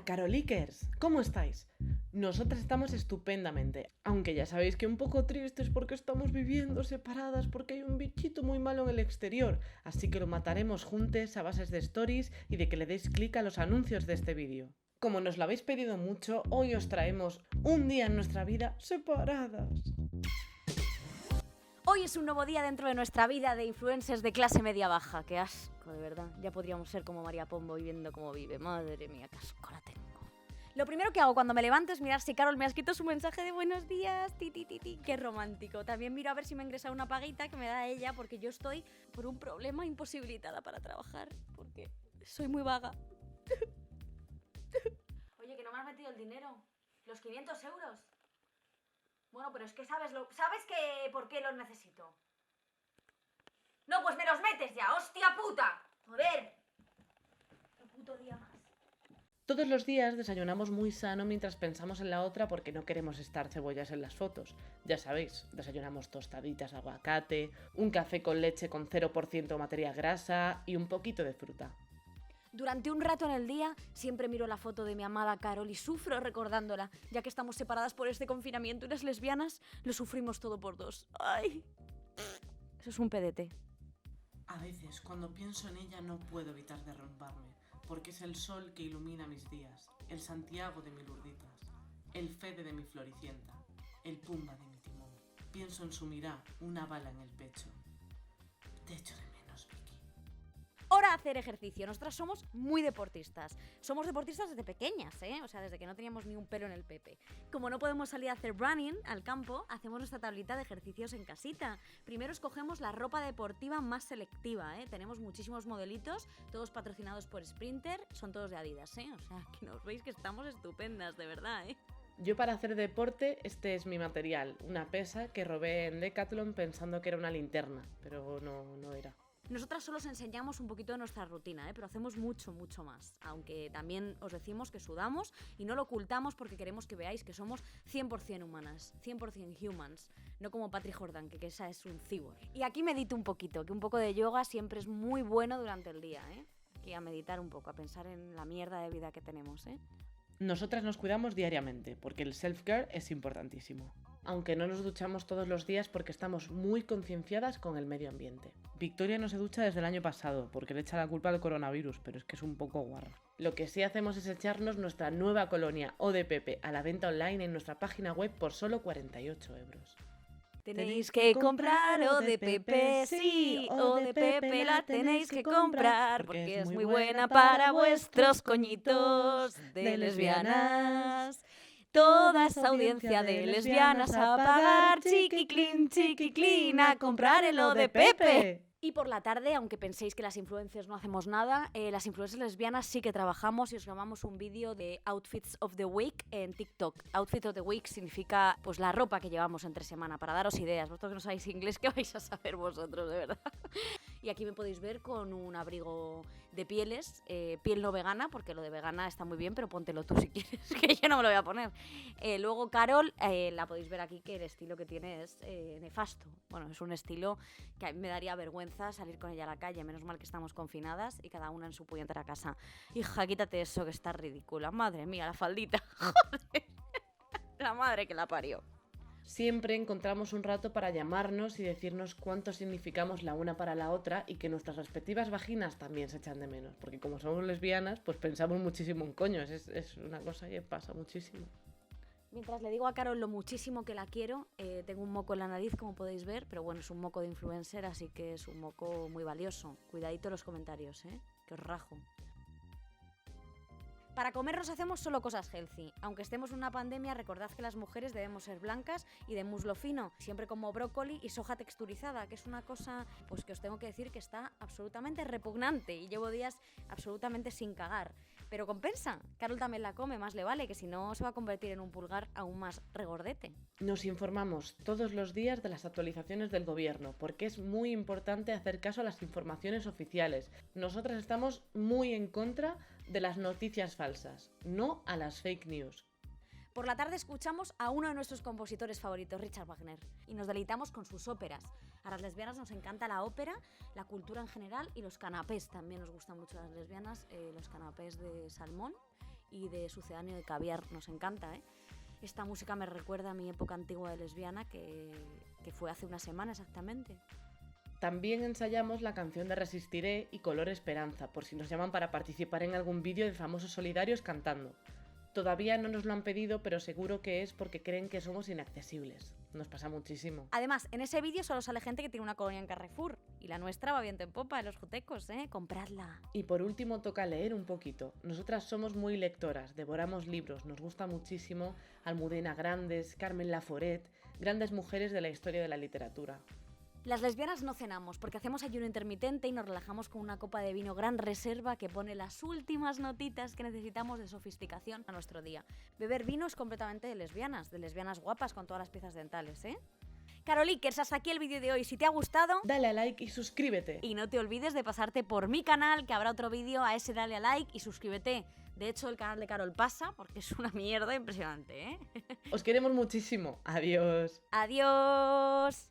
Carolikers, ¿cómo estáis? Nosotras estamos estupendamente, aunque ya sabéis que un poco tristes porque estamos viviendo separadas porque hay un bichito muy malo en el exterior, así que lo mataremos juntos a bases de stories y de que le deis clic a los anuncios de este vídeo. Como nos lo habéis pedido mucho, hoy os traemos un día en nuestra vida separadas. Hoy es un nuevo día dentro de nuestra vida de influencers de clase media-baja. ¡Qué asco, de verdad! Ya podríamos ser como María Pombo viviendo cómo vive. Madre mía, qué asco la tengo. Lo primero que hago cuando me levanto es mirar si Carol me ha escrito su mensaje de buenos días. ¡Qué romántico! También miro a ver si me ha ingresado una paguita que me da ella porque yo estoy por un problema imposibilitada para trabajar porque soy muy vaga. Oye, que no me has metido el dinero. Los 500 euros. Bueno, pero es que sabes que por qué los necesito. No, pues me los metes ya, hostia puta. Joder. Un puto día más. Todos los días desayunamos muy sano mientras pensamos en la otra porque no queremos estar cebollas en las fotos. Ya sabéis, desayunamos tostaditas de aguacate, un café con leche con 0% materia grasa y un poquito de fruta. Durante un rato en el día siempre miro la foto de mi amada Carol y sufro recordándola, ya que estamos separadas por este confinamiento y las lesbianas lo sufrimos todo por dos. ¡Ay! Eso es un pedete. A veces, cuando pienso en ella, no puedo evitar derrumbarme, porque es el sol que ilumina mis días, el Santiago de mi Lurditas, el Fede de mi Floricienta, el Pumba de mi Timón. Pienso en su mirada, una bala en el pecho. Te echo de menos, Vicky. Hora de hacer ejercicio. Nosotras somos muy deportistas. Somos deportistas desde pequeñas, ¿eh? O sea, desde que no teníamos ni un pelo en el pepe. Como no podemos salir a hacer running al campo, hacemos nuestra tablita de ejercicios en casita. Primero escogemos la ropa deportiva más selectiva, ¿eh? Tenemos muchísimos modelitos, todos patrocinados por Sprinter, son todos de Adidas, ¿eh? O sea, que nos veis que estamos estupendas, de verdad, ¿eh? Yo para hacer deporte, este es mi material, una pesa que robé en Decathlon pensando que era una linterna, pero no era. Nosotras solo os enseñamos un poquito de nuestra rutina, pero hacemos mucho más. Aunque también os decimos que sudamos y no lo ocultamos porque queremos que veáis que somos 100% humanas, 100% humans. No como Patri Jordan, que esa es un cyborg. Y aquí medito un poquito, que un poco de yoga siempre es muy bueno durante el día, ¿eh? Aquí a meditar un poco, a pensar en la mierda de vida que tenemos, ¿eh? Nosotras nos cuidamos diariamente, porque el self-care es importantísimo. Aunque no nos duchamos todos los días porque estamos muy concienciadas con el medio ambiente. Victoria no se ducha desde el año pasado porque le echa la culpa al coronavirus, pero es que es un poco guarra. Lo que sí hacemos es echarnos nuestra nueva colonia ODPP a la venta online en nuestra página web por solo 48 euros. Tenéis que comprar ODPP, sí, ODPP la tenéis que comprar porque es muy buena para vuestros coñitos de lesbianas. Toda esa audiencia de lesbianas a pagar chiquiclin, a comprar el ODPP. Y por la tarde, aunque penséis que las influencers no hacemos nada, las influencers lesbianas sí que trabajamos y os grabamos un vídeo de Outfits of the Week en TikTok. Outfit of the Week significa pues la ropa que llevamos entre semana, para daros ideas. Vosotros que no sabéis inglés, ¿qué vais a saber vosotros, de verdad? Y aquí me podéis ver con un abrigo de pieles, piel no vegana, porque lo de vegana está muy bien, pero póntelo tú si quieres, que yo no me lo voy a poner. Luego Carol, la podéis ver aquí que el estilo que tiene es nefasto. Bueno, es un estilo que a mí me daría vergüenza salir con ella a la calle, menos mal que estamos confinadas y cada una en su puñetera casa. Hija, quítate eso que está ridícula. Madre mía, la faldita. Joder. La madre que la parió. Siempre encontramos un rato para llamarnos y decirnos cuánto significamos la una para la otra y que nuestras respectivas vaginas también se echan de menos, porque como somos lesbianas, pues pensamos muchísimo en coños, es una cosa que pasa muchísimo. Mientras le digo a Carol lo muchísimo que la quiero, tengo un moco en la nariz, como podéis ver, pero bueno, es un moco de influencer, así que es un moco muy valioso. Cuidadito en los comentarios, que os rajo. Para comer nos hacemos solo cosas healthy. Aunque estemos en una pandemia, recordad que las mujeres debemos ser blancas y de muslo fino. Siempre como brócoli y soja texturizada, que es una cosa pues que os tengo que decir que está absolutamente repugnante y llevo días absolutamente sin cagar. Pero compensa. Carol también la come, más le vale, que si no se va a convertir en un pulgar aún más regordete. Nos informamos todos los días de las actualizaciones del gobierno, porque es muy importante hacer caso a las informaciones oficiales. Nosotras estamos muy en contra de las noticias falsas, no a las fake news. Por la tarde escuchamos a uno de nuestros compositores favoritos, Richard Wagner, y nos deleitamos con sus óperas. A las lesbianas nos encanta la ópera, la cultura en general y los canapés. También nos gustan mucho a las lesbianas, los canapés de salmón y de Sucedáneo de Caviar. Nos encanta, ¿eh? Esta música me recuerda a mi época antigua de lesbiana, que fue hace una semana exactamente. También ensayamos la canción de Resistiré y Color Esperanza, por si nos llaman para participar en algún vídeo de famosos solidarios cantando. Todavía no nos lo han pedido, pero seguro que es porque creen que somos inaccesibles. Nos pasa muchísimo. Además, en ese vídeo solo sale gente que tiene una colonia en Carrefour. Y la nuestra va viento en popa, los jutecos, ¿eh? Compradla. Y por último toca leer un poquito. Nosotras somos muy lectoras, devoramos libros, nos gusta muchísimo Almudena Grandes, Carmen Laforet, grandes mujeres de la historia de la literatura. Las lesbianas no cenamos porque hacemos ayuno intermitente y nos relajamos con una copa de vino Gran Reserva que pone las últimas notitas que necesitamos de sofisticación a nuestro día. Beber vino es completamente de lesbianas guapas con todas las piezas dentales, ¿eh? Carolikers, hasta aquí el vídeo de hoy. Si te ha gustado, dale a like y suscríbete. Y no te olvides de pasarte por mi canal, que habrá otro vídeo. A ese dale a like y suscríbete. De hecho, el canal de Carol pasa porque es una mierda impresionante, ¿eh? Os queremos muchísimo. Adiós. Adiós.